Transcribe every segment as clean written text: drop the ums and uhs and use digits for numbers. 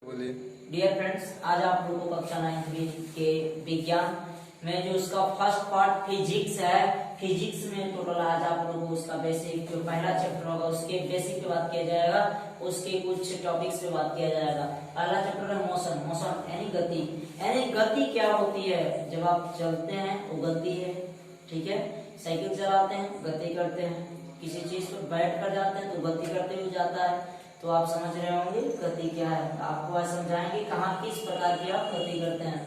बोलिए। Dear friends, आज आप लोगों को कक्षा 9वीं के विज्ञान में जो उसका फर्स्ट पार्ट फिजिक्स है, फिजिक्स में टोटल आज आप लोगों को उसका बेसिक जो पहला चैप्टर होगा उसके बेसिक पे बात किया जाएगा, उसके कुछ टॉपिक्स पे बात किया जाएगा। पहला चैप्टर है मोशन। मोशन यानी गति। यानी गति क्या होती है? जब आप चलते हैं वो गति है, ठीक है। साइकिल चलाते हैं गति करते हैं, किसी चीज पर बैठ कर जाते हैं तो गति करते हुए जाता है। तो आप समझ रहे होंगे गति क्या है। आपको आज समझाएंगे कहाँ किस प्रकार की आप गति करते हैं।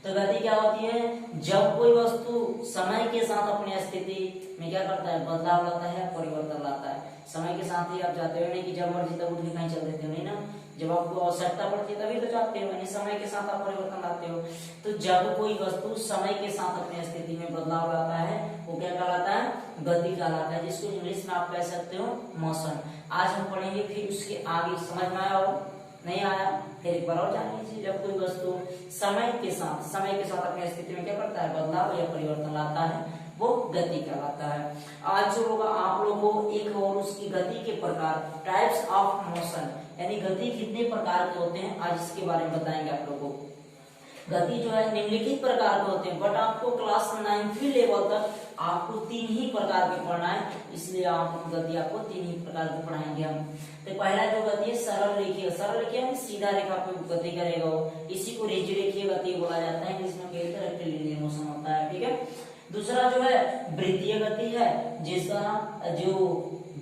तो गति क्या होती है? जब कोई वस्तु समय के साथ अपनी स्थिति में क्या करता है, बदलाव लाता है, परिवर्तन लाता है। समय के साथ ही आप जाते हो, नहीं कि जब मर्जी तब उठ के कहीं चल देते हो, नहीं ना। जब आपको आवश्यकता पड़ती है तभी तो जाते हो, यानी समय के साथ आप परिवर्तन लाते हो। तो जब कोई वस्तु समय के साथ अपनी स्थिति में बदलाव लाता है वो क्या कहलाता है? गति कहलाता है, जिसको इंग्लिश में आप कह सकते हो मोशन। आज हम पढ़ेंगे, फिर उसके आगे समझ में आया हो नहीं आया फिर एक बार और जान लीजिए। जब कोई वस्तु समय के साथ अपनी स्थिति में क्या करता है, बदलाव या परिवर्तन लाता है, वो गति कहलाता है। आज जो होगा आप लोगों को एक और उसकी गति के प्रकार, टाइप्स ऑफ मोशन, यानी गति कितने प्रकार के होते हैं, आज इसके बारे में बताएंगे आप लोगों को। गति जो है निम्नलिखित प्रकार के होते हैं, बट आपको क्लास 9वीं लेवल तक आपको 3 ही प्रकार के पढ़ना है, इसलिए आप गति आपको 3 ही प्रकार की पढ़ाएंगे हम। तो पहला जो गति है सरल रेखीय। सरल रेखीय यानी सीधा रेखा पे गति करेगा वो, इसी को रेखीय गति बोला जाता है, जिसमें कई तरह के लीनियर मोशन होता है, ठीक है। दूसरा जो है वृत्तीय गति है, जिसका जो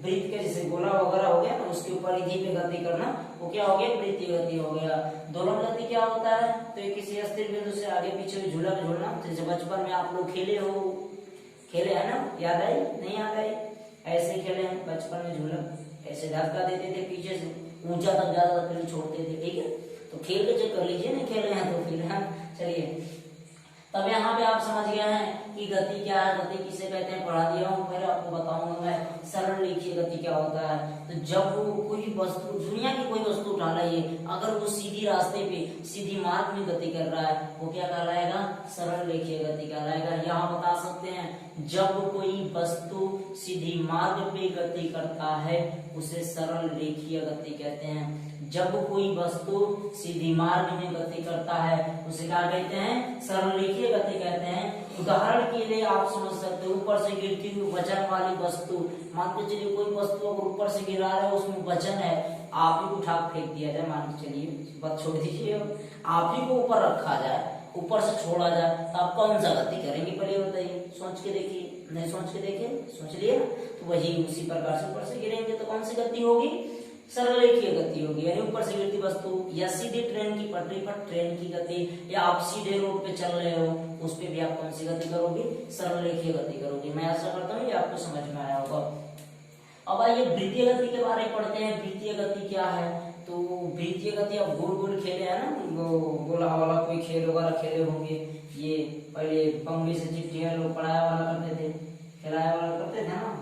वृत्त के जैसे गोला वगैरह हो गया ना, उसके ऊपर एक ही पे गति करना, वो क्या हो गया? वृत्तीय गति हो गया। दोलन गति क्या होता है? तो किसी स्थिर बिंदु से आगे पीछे झूला झूलना, जैसे बचपन में आप लोग खेले है ना, याद आई नहीं याद आई? ऐसे खेले हैं बचपन में, झूला ऐसे धक्का देते थे पीछे से, ऊंचा तक ज्यादा फिर छोड़ते थे, ठीक है। तो खेल के चेक कर लीजिए ना, खेले हैं तो फिर हम चलिए। तब यहाँ पे आप समझ गए हैं कि गति क्या है, गति किसे कहते हैं, पढ़ा दिया हूँ, फिर आपको बताऊंगा मैं सरल रेखीय गति क्या होता है। तो जब कोई वस्तु, दुनिया की कोई वस्तु उठा लाइए, अगर वो सीधी रास्ते पे, सीधी मार्ग में गति कर रहा है, वो क्या कहलाएगा? सरल रेखीय गति कहलाएगा। यहाँ बता सकते हैं, जब कोई वस्तु सीधी मार्ग पे गति करता है उसे सरल रेखीय गति कहते हैं। जब कोई वस्तु सीधी मार्ग में गति करता है उसे क्या कहते हैं? सरल रेखीय गति कहते हैं। उदाहरण के लिए आप समझ सकते हो, ऊपर से गिरती हुई वजन वाली वस्तु, मान के चलिए कोई वस्तु अगर ऊपर से गिरा रहा है, उसमें वजन है, आप ही उठा फेंक दिया जाए, मान के चलिए, बात छोड़ दीजिए, आप ही को ऊपर रखा जाए, ऊपर से छोड़ा जाए, तो आप कौन सा गति करेंगे? पहले बताइए, सोच के देखिए। नहीं सोच के देखिए, सोच लिया, तो वही उसी प्रकार से ऊपर से गिरेंगे तो कौन सी गति होगी? सरल रेखीय गति होगी। यानी ऊपर से गिरती वस्तु, या सीधे ट्रेन की पटरी पर ट्रेन की गति, या आप सीधे रोड पे चल रहे हो उस पे भी आप कौन सी गति करोगे? सरल रेखीय गति करोगे। मैं आशा करता हूँ ये आपको समझ में आया होगा। अब आइए वृत्तीय गति के बारे में पढ़ते हैं। वृत्तीय गति क्या है? तो वृत्तीय गति, आप गोल गोल खेले है ना, गोला वाला कोई खेल वगैरह खेले होंगे, ये पहले बम्बे से चिट्ठियां लोग पढ़ाया वाला करते थे, खिलाया वाला करते थे ना,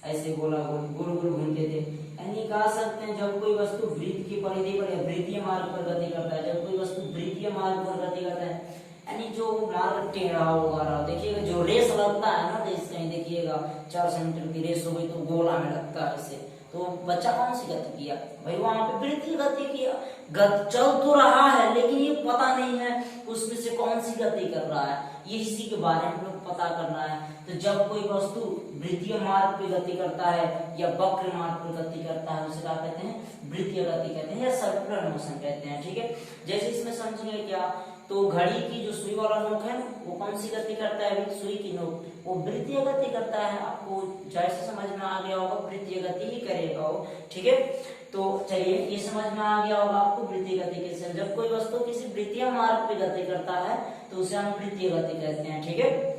ऐसे गोला गोल गोल गोल घूमते थे। यानी कह सकते हैं जब कोई वस्तु वृत्त की परिधि पर या वृत्तीय मार्ग पर गति करता है, जब कोई वस्तु वृत्तीय मार्ग पर गति करता है, यानी जो मार्ग टेढ़ा होगा, देखिएगा जो रेस लगता है ना, जैसे कहीं देखिएगा 4 सेंटीमीटर की रेस हो गई तो गोला में लगता है ऐसे, तो बच्चा कौन सी गति किया भाई? वहां पे वृत्तीय गति किया। चल तो रहा है लेकिन ये पता नहीं है उसमें से कौन सी गति कर रहा है, ये इसी के बारे में लोग पता करना है। तो जब कोई वस्तु वृत्तीय मार्ग पे गति करता है या वक्र मार्ग पर गति करता है उसे क्या कहते हैं? वृत्तीय गति कहते हैं या सर्कुलर मोशन कहते हैं, ठीक है। जैसे इसमें समझिए क्या, तो घड़ी की जो सुई वाला नोक है वो कौन सी गति करता है? सुई की नोक वो वृत्तीय गति करता है। आपको जैसे समझ में आ गया होगा, वृत्तीय गति ही करेगा वो, ठीक है। तो चलिए ये समझ में आ गया होगा आपको वृत्तीय गति कैसे। जब कोई वस्तु किसी वृत्तीय मार्ग पे गति करता है तो उसे हम वृत्तीय गति कहते हैं, ठीक है।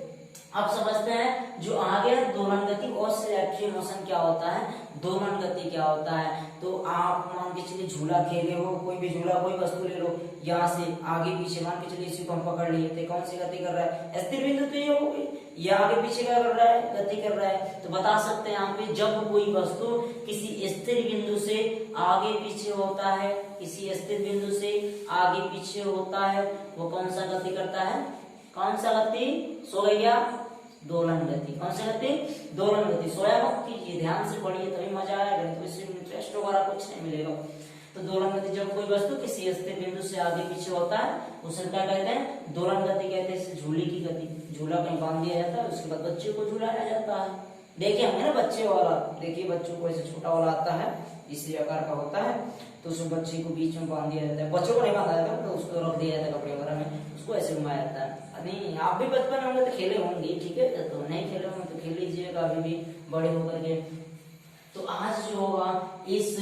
अब समझते हैं जो आगे दोलन गति, ऑसिलेटरी मोशन क्या होता है, दोलन गति क्या होता है। तो आप मान के चलिए झूला खेले हो, कोई भी झूला, कोई वस्तु ले लो, यहाँ से आगे पीछे, मान के चलिए इसी को हम पकड़ लिए, तो कौन सी गति कर रहा है? स्थिर बिंदु तो ये हो गई, ये आगे पीछे क्या कर रहा है? गति कर रहा है। तो बता सकते हैं यहाँ पे, जब कोई वस्तु किसी स्थिर बिंदु से आगे पीछे होता है, किसी स्थिर बिंदु से आगे पीछे होता है, वो कौन सा गति करता है? कौन सा गति? सो गया दोलन गति। कौन सी गति? दोलन गति। सोया मत कीजिए, ध्यान से पढ़िए तभी मजा आएगा, तो इससे इंटरेस्ट वगैरह कुछ नहीं मिलेगा। तो दोलन गति जब कोई वस्तु किसी स्थिर बिंदु से आगे पीछे होता है उसे क्या कहते हैं, दोलन गति कहते हैं। इसे झूले की गति, झूला कहीं बांध दिया जाता है, उसके बाद बच्चे को झूलाया जाता है। देखिए हमने ना बच्चे वाला, देखिए बच्चों को ऐसे छोटा वाला आता है, इसी आकार का होता है, तो उसमें बच्चे को बीच में बांध दिया जाता है। बच्चों को नहीं बांधा जाता, तो उसको रख दिया जाता है कपड़े वगैरह में, उसको ऐसे घुमाया जाता है। नहीं, आप भी बचपन में होंगे तो खेले होंगे, ठीक है, तो नहीं खेले होंगे तो खेल लीजिएगा अभी भी बड़े होकर के। तो आज जो होगा इस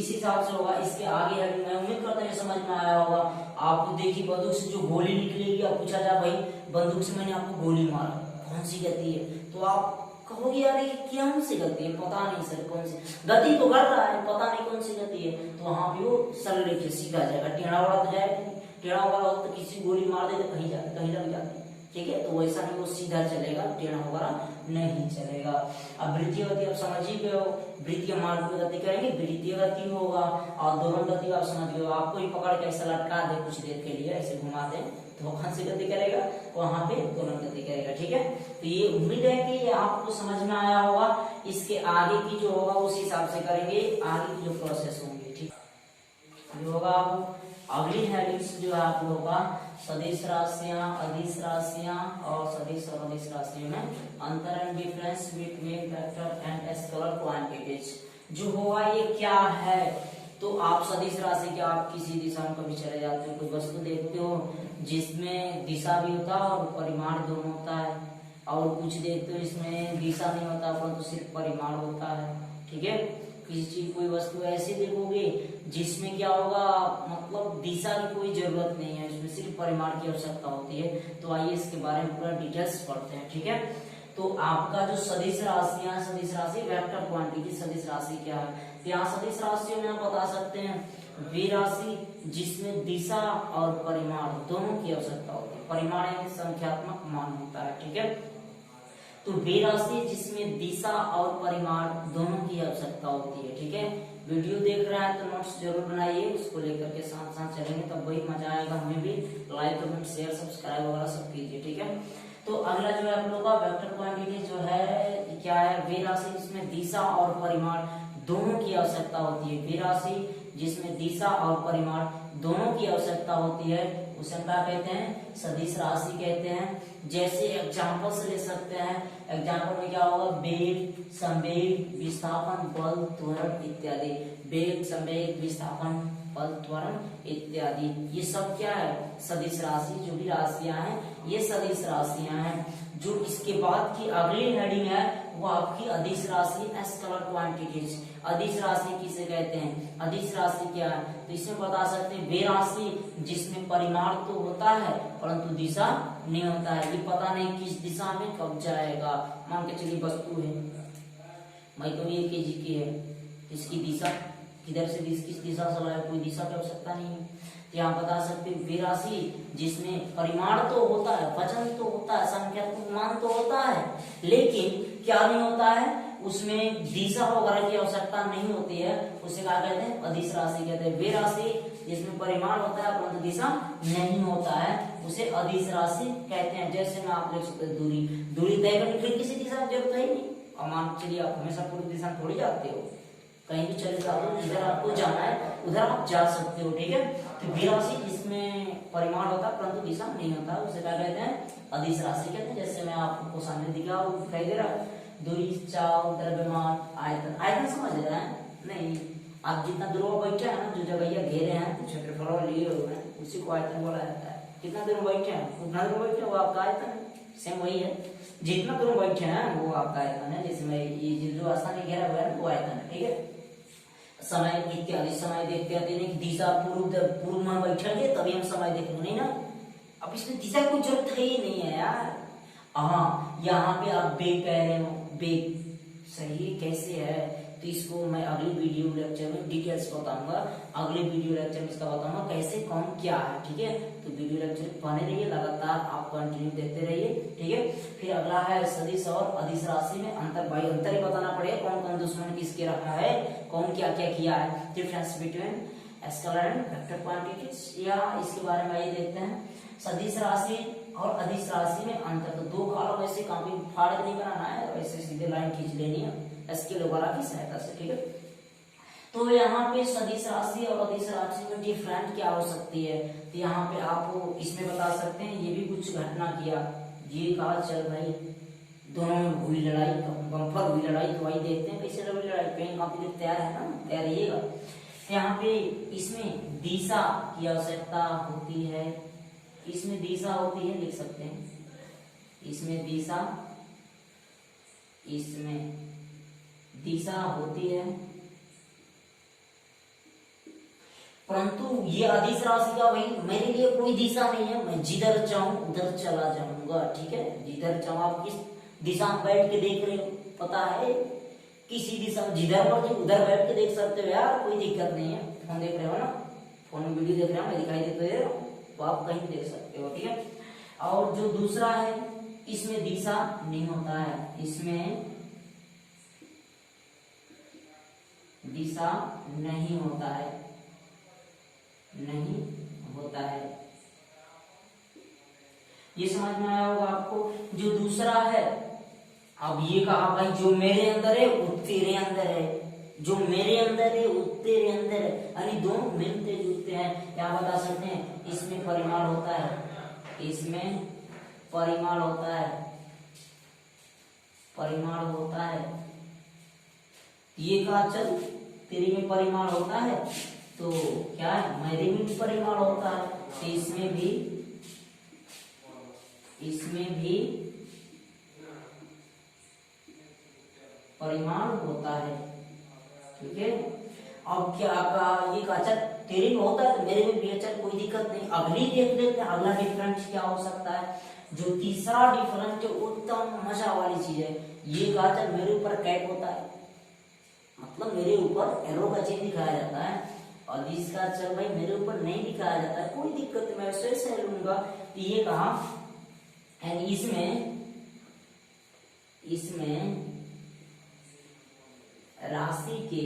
हिसाब से होगा, इसके आगे अभी मैं उम्मीद करता हूँ समझ में आया होगा। आपको देखिए बंदूक से जो गोली निकलेगी, आप पूछा जाए भाई बंदूक से मैंने आपको गोली मारा, कौन सी गति है, तो आप कहोगे यार ये कौन सी गति है, पता नहीं सर कौन सी गति तो कर रहा है, पता नहीं कौन सी गति है। तो वहां पे वो सरल रेखा सीधा जाएगा, टेढ़ा वाला तो जाएगा नहीं, टेढ़ा वाला हो तो किसी गोली मार दे तो कहीं लग जाती, ठीक है, तो वैसा नहीं, वो सीधा चलेगा, टेढ़ा वगैरह नहीं चलेगा। अब वृत्तीय गति आप समझ ही गए हो, वृत्तीय मार्ग में गति करेंगे वृत्तीय गति होगा, और दोलन गति आप समझ गए हो। आपको ही पकड़ के ऐसा लटका दे कुछ देर के लिए, ऐसे घुमा दे, तो वो कौन सी गति करेगा, वहां पे दोलन गति करेगा, ठीक है। तो ये उम्मीद है कि ये आपको समझ में आया होगा। इसके आगे की जो होगा उस हिसाब से करेंगे, आगे की जो प्रोसेस होंगे, ठीक है होगा। अगली हेडिंग्स जो है आप लोगों का सदिश राशियां, अदिश राशियां और सदिश और अदिश राशियों में अंतर and difference between vector and scalar quantities जो होगा ये क्या है। तो आप सदिश राशि के आप किसी दिशा में कभी चले जाते हो, कोई वस्तु देखते हो जिसमें दिशा भी होता है और परिमाण दोनों होता है, और कुछ देखते हो इसमें दिशा नहीं होता परंतु सिर्फ परिमाण होता है, ठीक है। किसी चीज कोई वस्तु ऐसी देखोगे जिसमें क्या होगा, मतलब दिशा की कोई जरूरत नहीं है, इसमें सिर्फ परिमाण की आवश्यकता होती है। तो आइए इसके बारे में पूरा डिटेल्स पढ़ते हैं, ठीक है। तो आपका जो सदिश राशियां, सदिश राशि वेक्टर क्वांटिटी सदिश राशि क्या है, यहाँ सदिश राशियों में आप बता सकते हैं वे राशि जिसमें दिशा और परिमाण दोनों की आवश्यकता होती है। परिमाण यानी संख्यात्मक मान होता है, ठीक है। तो वे राशि जिसमें दिशा और परिमाण दोनों की आवश्यकता होती है, ठीक है। वीडियो देख रहा है तो नोट्स जरूर बनाइए, उसको लेकर के साथ साथ चलेंगे तब वही मजा आएगा। हमें भी लाइक कमेंट शेयर सब्सक्राइब वगैरह सब कीजिए, ठीक है। तो अगला जो है आप लोग का वेक्टर क्वांटिटी जो है क्या है, वे राशि जिसमें दिशा और परिमाण दोनों की आवश्यकता होती है। वे राशि जिसमें दिशा और परिमाण दोनों की आवश्यकता होती है उसे क्या कहते हैं, सदिश राशि कहते हैं। जैसे एग्जांपल से ले सकते हैं, एग्जांपल में क्या होगा, वेग, संवेग, विस्थापन, बल, त्वरण इत्यादि। वेग, संवेग, विस्थापन, बल, त्वरण इत्यादि, ये सब क्या है, सदिश राशि। जो भी राशियां हैं ये सदिश राशियां हैं। जो इसके बाद की अगली हेडिंग है वो आपकी अदिश राशि, स्केलर क्वांटिटीज। अदिश राशि किसे कहते हैं, अदिश राशि क्या है, तो इसमें बता सकते हैं वे राशि जिसमें परिमाण तो होता है परंतु दिशा नहीं होता है। ये पता नहीं किस दिशा में कब जाएगा। मान के चलिए वस्तु है, मान लो 1 kg की है, इसकी दिशा किधर से किस दिशा से लाए, कोई दिशा की आवश्यकता नहीं है। यहाँ बता सकते वे राशि जिसमें परिमाण तो होता है, वजन तो होता है, संख्यात्मक मान तो होता है, लेकिन क्या नहीं होता है, उसमें दिशा वगैरह की आवश्यकता नहीं होती है, उसे क्या कहते हैं, अदिश राशि कहते हैं। वे राशि जिसमें परिमाण होता है परंतु दिशा नहीं होता है उसे अदिश राशि कहते हैं। जैसे मैं आप देख सकते हैं दूरी तय करने के लिए किसी दिशा की जरूरत है ही नहीं। और मान चलिए आप हमेशा पूरी दिशा में थोड़ी जाते हो, कहीं भी चले जाओ, जिधर आपको जाना है उधर आप जा सकते हो, ठीक है। तो वे राशि जिसमें परिमाण होता है परंतु दिशा नहीं होता उसे क्या कहते हैं, अदिश राशि कहते हैं। जैसे मैं आपको सामने दिखाई दे रहा है, दूरी, चाव, द्रव्यमान, आयतन। आयतन समझ रहे हैं, नहीं आप जितना दूर बैठे हैं ना, जो जगह घेरे हैं, क्षेत्रफल लिए हुए हैं, उसी को आयतन बोला जाता है। कितना दूर बैठे हैं, उतना दूर बैठे वो आपका आयतन है। सेम वही है, जितना दूर बैठे हैं वो आपका आयतन है। जैसे मैं ये जो स्थान घेरा हुआ है वो आयतन है, ठीक है। समय इत्यादि, समय देखते हैं नहीं, दिशा पूर्व में बैठेंगे तभी हम समय देखेंगे, नहीं ना। अब इसमें दिशा कोई जरूरत है ही नहीं है यार। हाँ, यहाँ पे आप बेग कह रहे हो, बेग सही कैसे है, तो इसको मैं अगले वीडियो लेक्चर में डिटेल्स बताऊंगा। अगले वीडियो लेक्चर में इसका बताऊंगा कैसे कौन क्या है, ठीक है। तो वीडियो लेक्चर बने रहिए, लगातार आप कंटिन्यू देखते रहिए, ठीक है। फिर अगला है सदिश और अदिश राशि में अंतर। भाई अंतर ही बताना पड़ेगा, कौन कौन दुश्मन किसके रखा है, कौन क्या क्या किया है, difference between scalar and vector quantities. या इसके बारे में आइए देखते हैं, सदिश राशि और अदिश राशि में अंतर। तो दो कॉलम ऐसे कॉपी फाड़ नहीं बनाना है, वैसे सीधे लाइन खींच लेनी है स्केल वगैरह की सहायता से, ठीक है। तो यहाँ पे सदिश राशि और अदिश राशि में डिफरेंट क्या हो सकती है, तो यहाँ पे आप इसमें बता सकते हैं ये भी कुछ घटना किया, ये कहा चल भाई दोनों में हुई लड़ाई, बम्पर हुई लड़ाई, तो वही देखते हैं कैसे हुई लड़ाई। पेन कॉपी तो तैयार है ना, तैयार रहिएगा। तो यहाँ पे इसमें दिशा की आवश्यकता होती है, इसमें दिशा होती है, लिख सकते हैं इसमें दिशा, इसमें दिशा होती है, परंतु ये अदिश राशि का भाई मेरे लिए कोई दिशा नहीं है, मैं जिधर चाहूं उधर चला जाऊंगा, ठीक है। जिधर चाहूं, आप किस दिशा में बैठ के देख रहे हो पता है, किसी दिशा में जिधर मर्जी उधर बैठ के देख सकते हो यार, कोई दिक्कत नहीं है। फोन देख रहे हो ना, फोन में वीडियो देख रहे हो, मैं दिखाई देते हो तो आप कहीं देख सकते हो, ठीक है। और जो दूसरा है इसमें दिशा नहीं होता है, इसमें दिशा नहीं होता है, नहीं होता है, ये समझ में आया होगा आपको। जो दूसरा है, अब ये कहा भाई जो मेरे अंदर है वो तेरे अंदर है, जो मेरे अंदर है वो तेरे अंदर है, यानी दोनों मिलते जुलते हैं, क्या बता सकते हैं, इसमें परिमाण होता है, इसमें परिमाण होता है, परिमाण होता है। ये कहा चल तेरे में परिमाण होता है, तो क्या है मेरे में भी परिमाण होता है, तो इसमें भी परिमाण होता है, ठीक है। अब क्या कहा, ये कहा चल तेरे में होता है तो मेरे में भी है, चल कोई दिक्कत नहीं। अगली देख लेते हैं अगला डिफरेंस क्या हो सकता है। जो तीसरा डिफरेंस है उत्तम मजा वाली चीज है, ये कहा चल मेरे ऊपर कैप होता है, मतलब मेरे ऊपर एरो का चिन्ह दिखाया जाता है, और इसका चल भाई मेरे ऊपर नहीं दिखाया जाता है, कोई दिक्कत नहीं, मैं वैसे लूंगा। तो ये कहा इसमें राशि के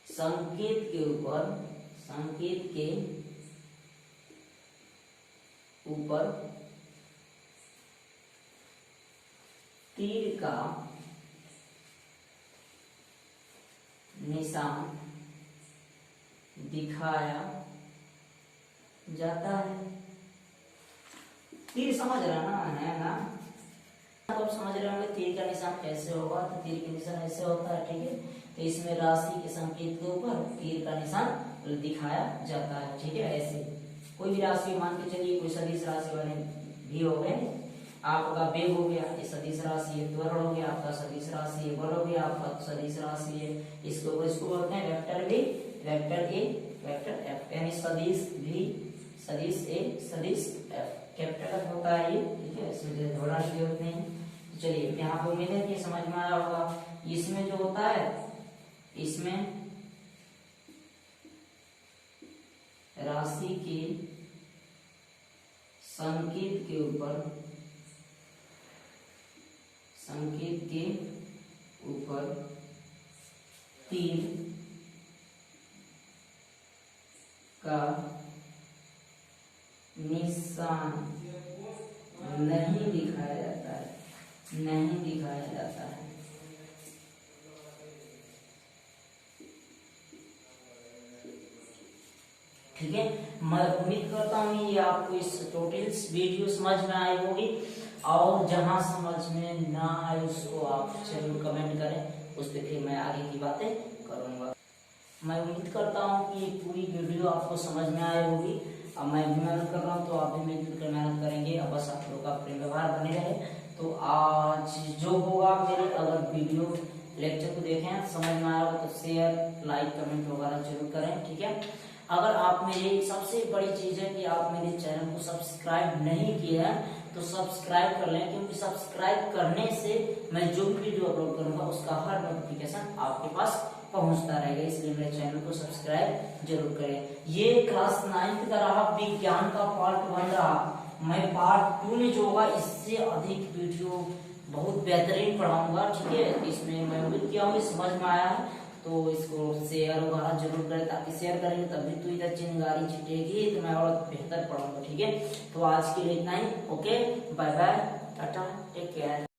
संकेत के ऊपर तीर का निशान दिखाया जाता है। तीर समझ रहा ना, है ना, आप समझ रहे होंगे तीर का निशान कैसे होगा, तो तीर का निशान ऐसे होता है, ठीक है। तो इसमें राशि के संकेत के ऊपर तीर का निशान दिखाया जाता है, ठीक है। ऐसे कोई भी राशि मान के चलिए, कोई सदिश राशि वाले भी हो गए, आपका वेग हो गया, ये सदिश राशि है, त्वरण हो गया आपका सदिश राशि है, बल हो गया आपका सदिश राशि है, इसको बोलते हैं vector B, vector A, vector F, यानी सदिश भी, सदिश ए, सदिश एफ, कैपिटल एफ होता है ये, ठीक है। इसमें दोहराने की जरूरत नहीं है। चलिए यहाँ पे उम्मीद है कि समझ में आया होगा। इसमें जो होता है, इसमें राशि के संकेत के ऊपर तीर का निशान नहीं दिखाया जाता है, नहीं दिखाया जाता है। ठीक है, मैं उम्मीद करता हूँ ये आपको इस टोटल वीडियो समझ में आई होगी, और जहां समझ में ना आए उसको आप जरूर कमेंट करें, उस पर फिर मैं आगे की बातें करूंगा। मैं उम्मीद करता हूँ कि पूरी वीडियो आपको समझ में आई होगी। अब मैं भी मेहनत कर रहा हूँ तो आप भी मिलजुल कर मेहनत करेंगे, अब बस आप लोग का प्रेम व्यवहार बने रहे। तो आज जो होगा मेरे, अगर वीडियो लेक्चर को देखें समझ में आया हो तो शेयर, लाइक, कमेंट वगैरह जरूर करें, ठीक है। अगर आप मेरे, सबसे बड़ी चीज है कि आप मेरे चैनल को सब्सक्राइब नहीं किया है तो सब्सक्राइब कर लें, क्योंकि सब्सक्राइब करने से मैं जो भी वीडियो अपलोड करूंगा उसका हर नोटिफिकेशन आपके पास पहुंचता रहेगा, इसलिए मेरे चैनल को सब्सक्राइब जरूर करें। ये क्लास 9th का रहा, विज्ञान का पार्ट 1 रहा। मैं पार्ट 2 में जो होगा इससे अधिक वीडियो बहुत बेहतरीन पढ़ाऊंगा, ठीक है। इसमें मैं उम्मीद किया हूँ समझ में आया है, तो इसको शेयर वगैरह जरूर करें, ताकि शेयर करेंगे तभी तो इधर चिंगारी छिटेगी, तो मैं और बेहतर पढ़ाऊंगा, ठीक है। तो आज के लिए इतना ही, okay, bye bye, tata, take care.